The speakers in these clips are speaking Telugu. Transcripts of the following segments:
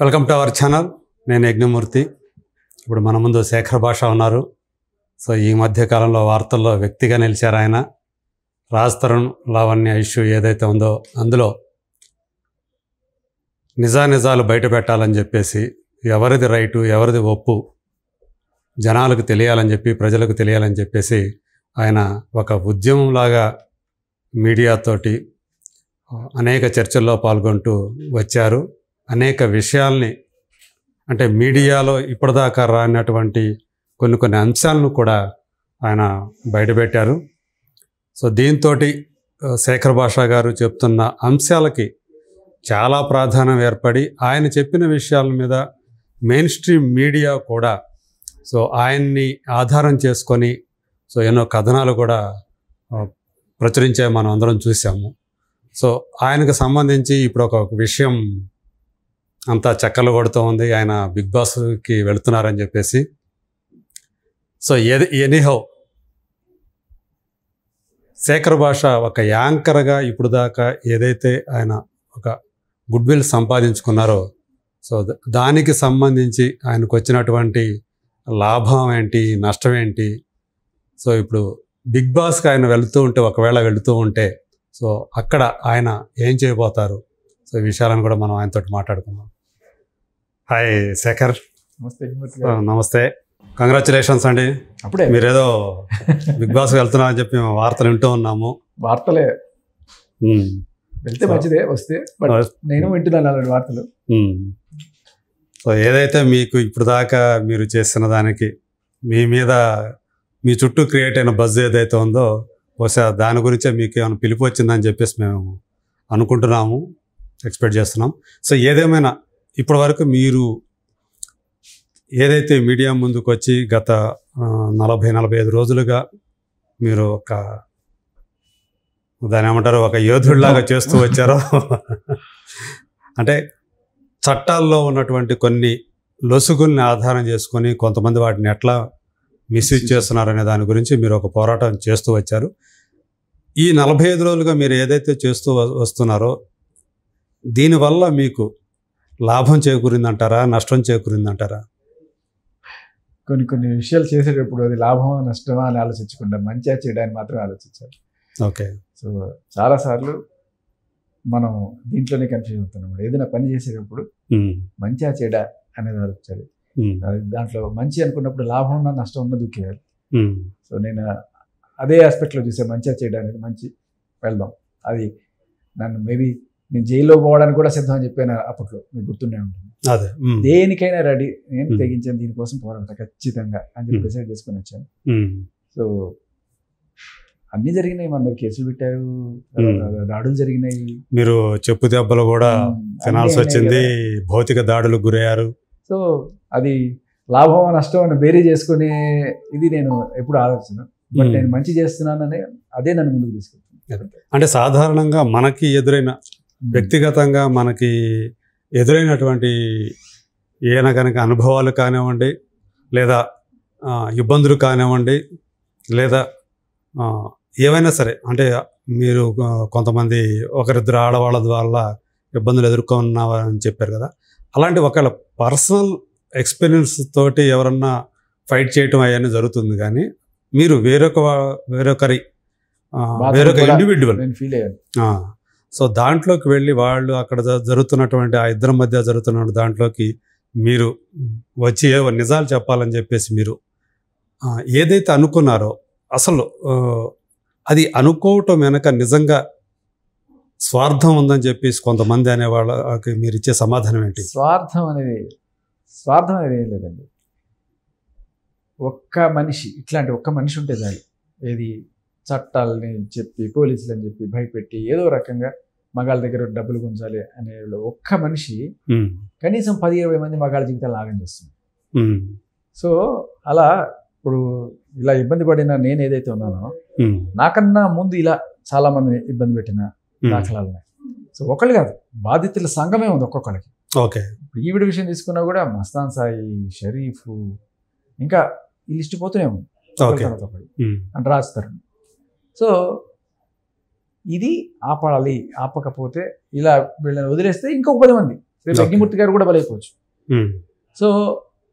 Welcome to our channel. నేను యజ్ఞమూర్తి. ఇప్పుడు మన ముందు శేఖర్ భాష ఉన్నారు. సో ఈ మధ్య కాలంలో వార్తల్లో వ్యక్తిగా నిలిచారు ఆయన. రాజ్ తరుణ్ లావణ్య ఇష్యూ ఏదైతే ఉందో అందులో నిజాలు బయట పెట్టాలని చెప్పేసి ఎవరిది రైటు ఎవరిది ఒప్పు జనాలకు తెలియాలని చెప్పి ప్రజలకు తెలియాలని చెప్పేసి ఆయన ఒక ఉద్యమంలాగా మీడియాతోటి అనేక చర్చల్లో పాల్గొంటూ వచ్చారు. అనేక విషయాల్ని అంటే మీడియాలో ఇప్పటిదాకా రానటువంటి కొన్ని అంశాలను కూడా ఆయన బయటపెట్టారు. సో దీంతో శేఖర్ భాష గారు చెప్తున్న అంశాలకి చాలా ప్రాధాన్యం ఏర్పడి ఆయన చెప్పిన విషయాల మీద మెయిన్ స్ట్రీమ్ మీడియా కూడా సో ఆయన్ని ఆధారం చేసుకొని సో ఎన్నో కథనాలు కూడా ప్రచురించే మనం అందరం చూసాము. సో ఆయనకు సంబంధించి ఇప్పుడు ఒక విషయం అంతా చక్కలు కొడుతూ ఉంది. ఆయన బిగ్ బాస్కి వెళుతున్నారని చెప్పేసి. సో ఎనీహౌ శేఖర్ భాష ఒక యాంకర్గా ఇప్పుడు దాకా ఏదైతే ఆయన ఒక గుడ్ విల్ సంపాదించుకున్నారో సో దానికి సంబంధించి ఆయనకు వచ్చినటువంటి లాభం ఏంటి నష్టం ఏంటి, సో ఇప్పుడు బిగ్ బాస్కి ఆయన ఒకవేళ వెళుతూ ఉంటే సో అక్కడ ఆయన ఏం చేయబోతారు, సో ఈ విషయాలను కూడా మనం ఆయనతో మాట్లాడుకుందాం. హాయ్ శేఖర్. నమస్తే. కంగ్రాచులేషన్స్ అండి. అప్పుడే మీరేదో బిగ్ బాస్కి వెళ్తున్నారని చెప్పి మేము వార్తలు వింటూ ఉన్నాము. వార్తలే వెళ్తే మంచిదే, వస్తే నేను వింటున్నాను అలాంటి వార్తలు. సో ఏదైతే మీకు ఇప్పుడు దాకా మీరు చేసిన దానికి మీ చుట్టూ క్రియేట్ అయిన బజ్ ఏదైతే ఉందో బహుశా దాని గురించే మీకు ఏమైనా పిలుపు వచ్చిందని చెప్పేసి మేము అనుకుంటున్నాము, ఎక్స్పెక్ట్ చేస్తున్నాం. సో ఏదేమైనా ఇప్పటి వరకు మీరు ఏదైతే మీడియా ముందుకు వచ్చి గత 40-45 రోజులుగా మీరు దాని ఏమంటారు ఒక యోధుడిలాగా చేస్తూ వచ్చారో అంటే చట్టాల్లో ఉన్నటువంటి కొన్ని లొసుగుల్ని ఆధారం చేసుకొని కొంతమంది వాటిని ఎట్లా మిస్యూజ్ చేస్తున్నారనే దాని గురించి మీరు ఒక పోరాటం చేస్తూ వచ్చారు. ఈ 45 రోజులుగా మీరు ఏదైతే చేస్తూ వస్తున్నారో దీనివల్ల మీకు లాభం చేకూరిందంటారా నష్టం చేకూరిందంటారా? కొన్ని విషయాలు చేసేటప్పుడు అది లాభమా నష్టమా అని ఆలోచించకుండా మంచిగా చేయడానికి మాత్రమే ఆలోచించాలి. ఓకే. సో చాలాసార్లు మనం దీంట్లోనే కన్ఫ్యూజ్ అవుతున్నాం. ఏదైనా పని చేసేటప్పుడు మంచిగా చేయడా అనేది ఆలోచించాలి. దాంట్లో మంచి అనుకున్నప్పుడు లాభం ఉన్నా నష్టం ఉన్నా దుఃఖేయాలి. సో నేను అదే ఆస్పెక్ట్లో చూసే మంచిగా చేయడానికి మంచి వెళ్దాం. అది నన్ను మేబీ నేను జైల్లో పోవడానికి కూడా సిద్ధం అని చెప్పాను అప్పట్లో, మీకు గుర్తుండే ఉంటుంది. అదే దేనికైనా రెడీ, నేను తెగించాను దీనికోసం పోరాడతా ఖచ్చితంగా అని చెప్పి డిసైడ్ చేసుకుని వచ్చాను. సో అన్నీ జరిగినాయి, మన మీద కేసులు పెట్టారు, దాడులు జరిగినాయి, మీరు చెప్పు దెబ్బలు కూడా తినాల్సి వచ్చింది, భౌతిక దాడులకు గురయ్యారు. సో అది లాభం నష్టం అని బేరీ చేసుకునే ఇది నేను ఎప్పుడు ఆలోచన. బట్ నేను మంచి చేస్తున్నానని అదే నన్ను ముందుకు తీసుకెళ్తాను. అంటే సాధారణంగా మనకి ఎదురైన వ్యక్తిగతంగా మనకి ఎదురైనటువంటి ఏమైనా కనుక అనుభవాలు కానివ్వండి, లేదా ఇబ్బందులు కానివ్వండి, లేదా ఏవైనా సరే, అంటే మీరు కొంతమంది ఒకరిద్దరు ఆడవాళ్ళ ద్వారా ఇబ్బందులు ఎదుర్కొన్నారని చెప్పారు కదా, అలాంటి ఒకవేళ పర్సనల్ ఎక్స్పీరియన్స్ తోటి ఎవరన్నా ఫైట్ చేయటం అవన్నీ జరుగుతుంది, కానీ మీరు వేరొక ఇండివిజువల్ ఫీల్ అయ్యాను. సో దాంట్లోకి వెళ్ళి వాళ్ళు అక్కడ జరుగుతున్నటువంటి ఆ ఇద్దరి మధ్య జరుగుతున్న దాంట్లోకి మీరు వచ్చి నిజాలు చెప్పాలని చెప్పేసి మీరు ఏదైతే అనుకున్నారో అసలు అది అనుకోవటం వెనక నిజంగా స్వార్థం ఉందని చెప్పేసి కొంతమంది అనేవాళ్ళకి మీరు ఇచ్చే సమాధానం ఏంటి? స్వార్థం అనేది ఏం లేదండి. ఒక్క మనిషి ఉంటే చాలు. ఏది చట్టాలని చెప్పి పోలీసులని చెప్పి భయపెట్టి ఏదో రకంగా మగాళ్ళ దగ్గర డబ్బులు గుంజాలి అనే ఒక్క మనిషి కనీసం 10-20 మంది మగాళ్ళ జీవితాలు నాగం చేస్తుంది. సో అలా ఇప్పుడు ఇలా ఇబ్బంది పడిన నేను ఏదైతే ఉన్నానో నాకన్నా ముందు ఇలా చాలా మంది ఇబ్బంది పెట్టిన దాఖలాలున్నాయి. సో ఒకళ్ళు కాదు, బాధితుల సంఘమే ఉంది ఒక్కొక్కరికి. ఓకే. ఈవిడ విషయం తీసుకున్నా కూడా మస్తాన్ సాయి, షరీఫ్, ఇంకా ఈ లిస్ట్ పోతూనే ఉంది అంటే రాస్తారు. సో ఇది ఆపాలి, ఆపకపోతే ఇలా వీళ్ళని వదిలేస్తే ఇంకొక 10 మంది రేపు Okay. అగ్నిమూర్తి గారు కూడా బలైపోవచ్చు. ఉమ్, సో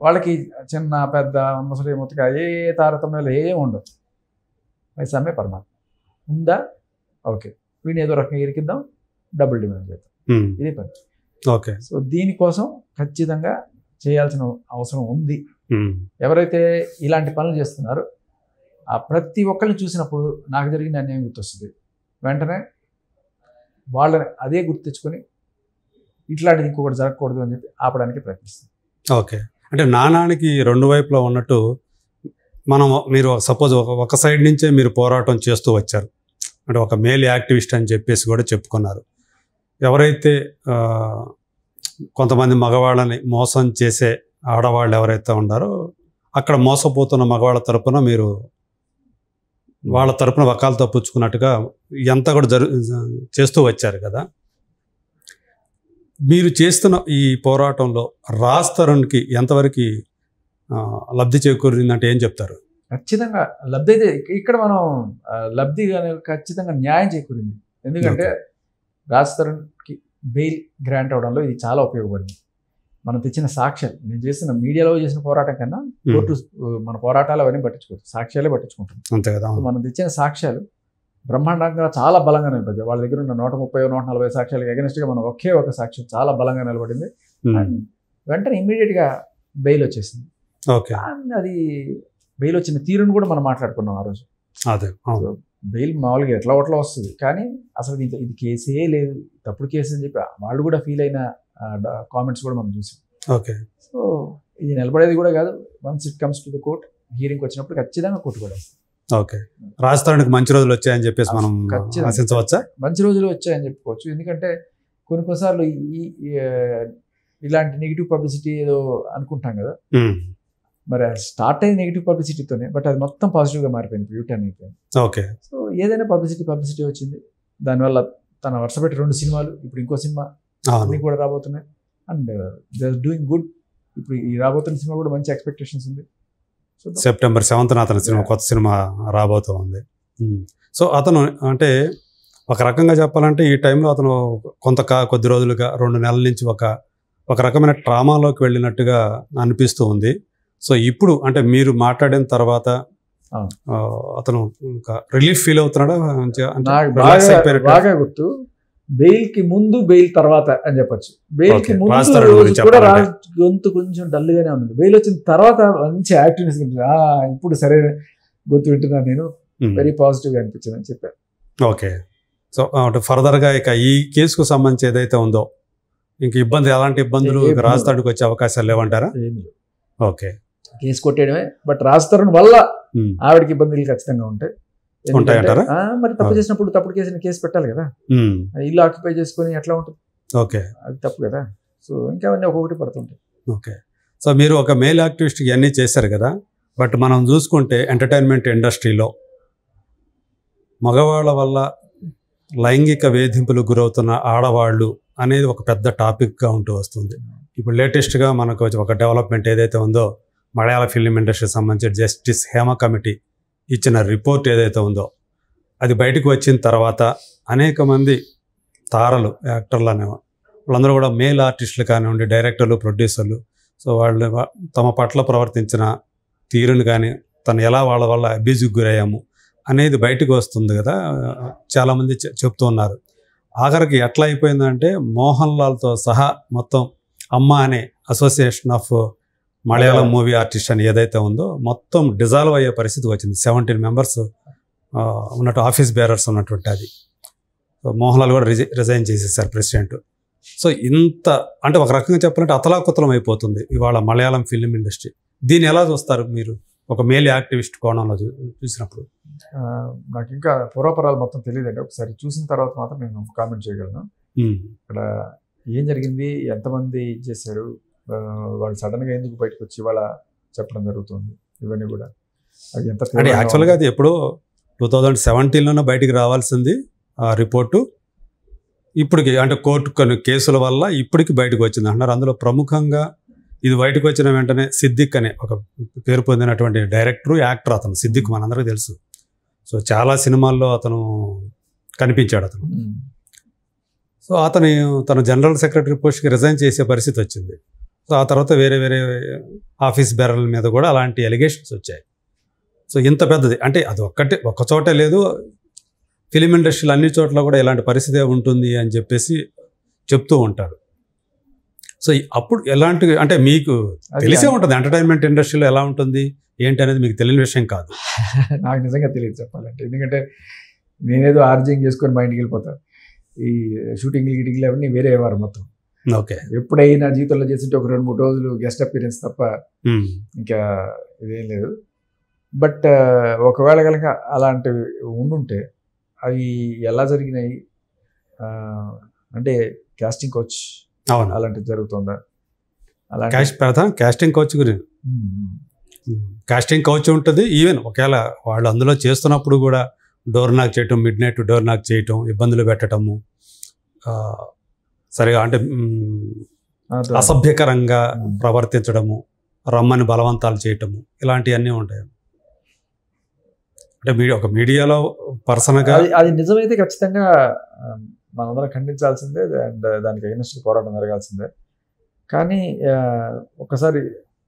వాళ్ళకి చిన్న పెద్ద ముసలి ముతక ఏ తారతమ్యాలు ఏం ఉండవు. పైసామే పరమాత్మ ఉందా, ఓకే వీడిని ఏదో రకంగా ఇరికిద్దాం, డబుల్ డిమాండ్ చేద్దాం, ఉమ్, ఇదే పని. ఓకే. సో దీనికోసం ఖచ్చితంగా చేయాల్సిన అవసరం ఉంది. ఉమ్, ఎవరైతే ఇలాంటి పనులు చేస్తున్నారో ఆ ప్రతి ఒక్కరిని చూసినప్పుడు నాకు జరిగిన అన్యాయం గుర్తొస్తుంది. వెంటనే వాళ్ళని అదే గుర్తు తెచ్చుకొని ఇట్లాంటిది ఇంకొకటి జరగకూడదు అని చెప్పి ఆపడానికి ప్రయత్నిస్తుంది. ఓకే. అంటే నాణానికి రెండు వైపులా ఉన్నట్టు మీరు సపోజ్ ఒక సైడ్ నుంచే మీరు పోరాటం చేస్తూ వచ్చారు. అంటే ఒక మేల్ యాక్టివిస్ట్ అని చెప్పేసి కూడా చెప్పుకున్నారు. ఎవరైతే కొంతమంది మగవాళ్ళని మోసం చేసే ఆడవాళ్ళు ఎవరైతే ఉన్నారో అక్కడ మోసపోతున్న మగవాళ్ళ తరపున మీరు వాళ్ళ తరపున వకాలతో పుచ్చుకున్నట్టుగా ఎంత కూడా చేస్తూ వచ్చారు కదా. మీరు చేస్తున్న ఈ పోరాటంలో రాజ్ తరుణ్కి ఎంతవరకు లబ్ధి చేకూరిందంటే ఏం చెప్తారు? ఖచ్చితంగా లబ్ధి అయితే ఇక్కడ మనం లబ్ధి ఖచ్చితంగా న్యాయం చేకూరింది. ఎందుకంటే రాజ్ తరుణ్కి బెయిల్ గ్రాంట్ అవడంలో ఇది చాలా ఉపయోగపడింది. మనం తెచ్చిన సాక్ష్యాలు, నేను చేసిన మీడియాలో చేసిన పోరాటం కన్నా కోర్టు మన పోరాటాలు అవన్నీ పట్టించుకోవచ్చు, సాక్ష్యాలే పట్టించుకుంటాం. అంతే కదా. మనం తెచ్చిన సాక్ష్యాలు బ్రహ్మాండంగా చాలా బలంగా నిలబడ్డాయి. వాళ్ళ దగ్గర ఉన్న 130 140 సాక్ష్యాలకు అగెనిస్ట్గా మనం ఒకే ఒక సాక్ష్యం చాలా బలంగా నిలబడింది. వెంటనే ఇమ్మీడియట్గా బెయిల్ వచ్చేసింది. ఓకే. అది బెయిల్ వచ్చిన తీరును కూడా మనం మాట్లాడుకున్నాం ఆ రోజు. అదే బెయిల్ మామూలుగా ఎట్లా వస్తుంది, కానీ అసలు ఇది కేసే లేదు, తప్పుడు కేసు అని చెప్పి వాళ్ళు కూడా ఫీల్ అయిన కామెంట్స్ కూడా మనం చూసాం. ఓకే. సో ఇది నిలబడేది కూడా కాదు. Once it comes to the court, hearing వచ్చినప్పుడు ఖచ్చితంగా కోర్టు కూడా వస్తుంది. ఓకే. రాజ్ తరుణ్కి మంచి రోజులు వచ్చాయని చెప్పేసి మనం ఆశించవచ్చా? మంచి రోజులు వచ్చాయని చెప్పుకోవచ్చు. ఎందుకంటే కొన్నిసార్లు ఇలాంటి నెగిటివ్ పబ్లిసిటీ ఏదో అనుకుంటాం కదా, మరి స్టార్ట్ అయ్యింది నెగిటివ్ పబ్లిసిటీతోనే, బట్ అది మొత్తం పాజిటివ్గా మారిపోయింది, యూటర్న్ అయిపోయింది. ఓకే. సో ఏదైనా పబ్లిసిటీ వచ్చింది, దానివల్ల తన వరుస పెట్టి 2 సినిమాలు, ఇప్పుడు ఇంకో సినిమా అన్నీ కూడా రాబోతున్నాయి. And they are doing good. ఇప్పుడు ఈ రాబోతున్న సినిమా కూడా మంచి ఎక్స్పెక్టేషన్స్ ఉంది. సెప్టెంబర్ 7th అతని సినిమా, కొత్త సినిమా రాబోతూ ఉంది. సో అతను అంటే ఒక రకంగా చెప్పాలంటే ఈ టైంలో అతను కొద్ది రోజులుగా 2 నెలల నుంచి ఒక రకమైన ట్రామాలోకి వెళ్ళినట్టుగా అనిపిస్తూ ఉంది. సో ఇప్పుడు అంటే మీరు మాట్లాడిన తర్వాత అతను రిలీఫ్ ఫీల్ అవుతున్నాడా? బాగా గుర్తు, బెయిల్ కి ముందు బెయిల్ తర్వాత అని చెప్పొచ్చు. బెయిల్ కి ముందు కూడా గొంతు కొంచెం డల్ గానే ఉంది. బెయిల్ వచ్చిన తర్వాత మంచి యాక్టివ్నెస్, ఇప్పుడు సరే గొంతు వింటున్నాను నేను, వెరీ పాజిటివ్ గా అనిపించింది అని చెప్పారు. ఓకే. సో అంటే ఫర్దర్ గా ఇక ఈ కేసుకు సంబంధించి ఏదైతే ఉందో ఇంక ఎలాంటి ఇబ్బందులు రాజ్ తరుణ్కి వచ్చే అవకాశాలు లేవంటారా? ఓకే. కేసు కొట్టేయడమే. బట్ రాజ్ తరుణ్ వల్ల ఆవిడకి ఇబ్బందులు ఖచ్చితంగా ఉంటాయంటారా? మరి తప్పు చేసినప్పుడు తప్పుడు కేసు పెట్టాలి కదా, ఇల్లు ఆక్యుపై చేసుకుని ఎట్లా ఉంటుంది? ఓకే, అది తప్పు కదా. సో ఇంకా అవన్నీ ఒక్కొక్కటి పడుతుంటాయి. ఓకే. సో మీరు ఒక మేల్ యాక్టివిస్ట్ ఇవన్నీ చేశారు కదా, బట్ మనం చూసుకుంటే ఎంటర్టైన్మెంట్ ఇండస్ట్రీలో మగవాళ్ళ వల్ల లైంగిక వేధింపులు గురవుతున్న ఆడవాళ్ళు అనేది ఒక పెద్ద టాపిక్గా ఉంటూ వస్తుంది. ఇప్పుడు లేటెస్ట్గా మనకు ఒక డెవలప్మెంట్ ఏదైతే ఉందో, మలయాళ ఫిల్మ్ ఇండస్ట్రీకి సంబంధించి జస్టిస్ హేమ కమిటీ ఇచ్చిన రిపోర్ట్ ఏదైతే ఉందో అది బయటకు వచ్చిన తర్వాత అనేక మంది తారలు, యాక్టర్లు అనేవాళ్ళు, వాళ్ళందరూ కూడా మేల్ ఆర్టిస్టులు కానివ్వండి, డైరెక్టర్లు, ప్రొడ్యూసర్లు, సో వాళ్ళు తమ పట్ల ప్రవర్తించిన తీరును కానీ తను ఎలా వాళ్ళ వల్ల అబ్యూజ్కి గురయ్యాము అనేది బయటకు వస్తుంది కదా, చాలామంది చెప్తూ ఉన్నారు. ఆఖరికి ఎట్లా అయిపోయిందంటే మోహన్ లాల్తో సహా మొత్తం అమ్మ అనే association of Malayalam movie artist అని ఏదైతే ఉందో మొత్తం డిజాల్వ్ అయ్యే పరిస్థితికి వచ్చింది. 17 మెంబర్స్ ఉన్నట్టు ఆఫీస్ బేరర్స్ ఉన్నటువంటి అది. సో మోహన్ లాల్ కూడా రిజైన్ చేసేసారు ప్రెసిడెంట్. సో ఇంత అంటే ఒక రకంగా చెప్పాలంటే అతలాకుతలం అయిపోతుంది ఇవాళ మలయాళం ఫిల్మ్ ఇండస్ట్రీ. దీన్ని ఎలా చూస్తారు మీరు ఒక మేల్ యాక్టివిస్ట్ కోణంలో చూసినప్పుడు? నాకు ఇంకా పూర్వపరాలు మొత్తం తెలియదండి. ఒకసారి చూసిన తర్వాత మాత్రం నేను కామెంట్ చేయగలను. ఇక్కడ ఏం జరిగింది, ఎంతమంది చేశారు, వాళ్ళు సడన్గా ఎందుకు బయటకు వచ్చి ఇవాళ చెప్పడం జరుగుతుంది, ఇవన్నీ కూడా అంటే యాక్చువల్గా అది ఎప్పుడో 2017లోనే బయటికి రావాల్సింది ఆ రిపోర్టు. ఇప్పటికి అంటే కోర్టు కొన్ని కేసుల వల్ల ఇప్పటికి బయటకు వచ్చింది అంటున్నారు. అందులో ప్రముఖంగా ఇది బయటకు వచ్చిన వెంటనే సిద్దిక్ అనే ఒక పేరు పొందినటువంటి డైరెక్టరు, యాక్టర్ అతను. సిద్దిక్ మనందరికీ తెలుసు. సో చాలా సినిమాల్లో అతను కనిపించాడు అతను. సో అతను తన జనరల్ సెక్రటరీ పోస్ట్కి రిజైన్ చేసే పరిస్థితి వచ్చింది. సో ఆ తర్వాత వేరే వేరే ఆఫీస్ బేరల మీద కూడా అలాంటి ఎలిగేషన్స్ వచ్చాయి. సో ఇంత పెద్దది అంటే అది ఒక్క చోటే లేదు, ఫిలిం ఇండస్ట్రీలో అన్ని చోట్ల కూడా ఇలాంటి పరిస్థితి ఉంటుంది అని చెప్పేసి చెప్తూ ఉంటారు. సో అప్పుడు ఎలాంటి అంటే మీకు తెలిసే ఉంటుంది ఎంటర్టైన్మెంట్ ఇండస్ట్రీలో ఎలా ఉంటుంది ఏంటి అనేది మీకు తెలియని విషయం కాదు. నాకు నిజంగా తెలియదు చెప్పాలంటే, ఎందుకంటే నేనేదో ఆర్జింగ్ చేసుకొని మా ఇంటికి వెళ్ళిపోతాను. ఈ షూటింగ్లు అవన్నీ వేరే వారు మొత్తం. ఓకే, ఎప్పుడైనా జీవితంలో చేసింటే ఒక 2-3 రోజులు గెస్ట్ అపీరెన్స్ తప్ప ఇంకా ఇదేం లేదు. బట్ ఒకవేళ కనుక అలాంటివి ఉండుంటే అవి ఎలా జరిగినాయి అంటే కాస్టింగ్ కోచ్ అలాంటివి జరుగుతుందా? కాస్టింగ్ కోచ్ గురించి కాస్టింగ్ కోచ్ ఉంటుంది. ఈవెన్ ఒకవేళ వాళ్ళు అందులో చేస్తున్నప్పుడు కూడా డోర్ నాక్ చేయటం, మిడ్ నైట్ డోర్ నాక్ చేయటం, ఇబ్బందులు పెట్టడము, సరిగా అంటే అసభ్యకరంగా ప్రవర్తించడము, రమ్మని బలవంతాలు చేయటము, ఇలాంటివన్నీ ఉంటాయి. అంటే ఒక మీడియాలో పర్సన్గా అది నిజమైతే ఖచ్చితంగా మనందరం ఖండించాల్సిందే అండ్ దానికి అగైనెస్ట్ పోరాటం జరగాల్సిందే. కానీ ఒకసారి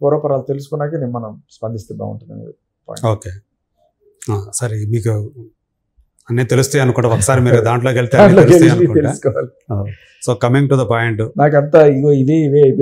పూర్వపరాలు తెలుసుకున్నాకే మనం స్పందిస్తే బాగుంటుంది. ఓకే, సరే, మీకు అన్నీ తెలుస్తాయి అనుకుంటా. ఒకసారి మీరు దాంట్లోకి వెళ్తే తెలుసుకోవాలి. So coming to the point, నాకంతా ఇవే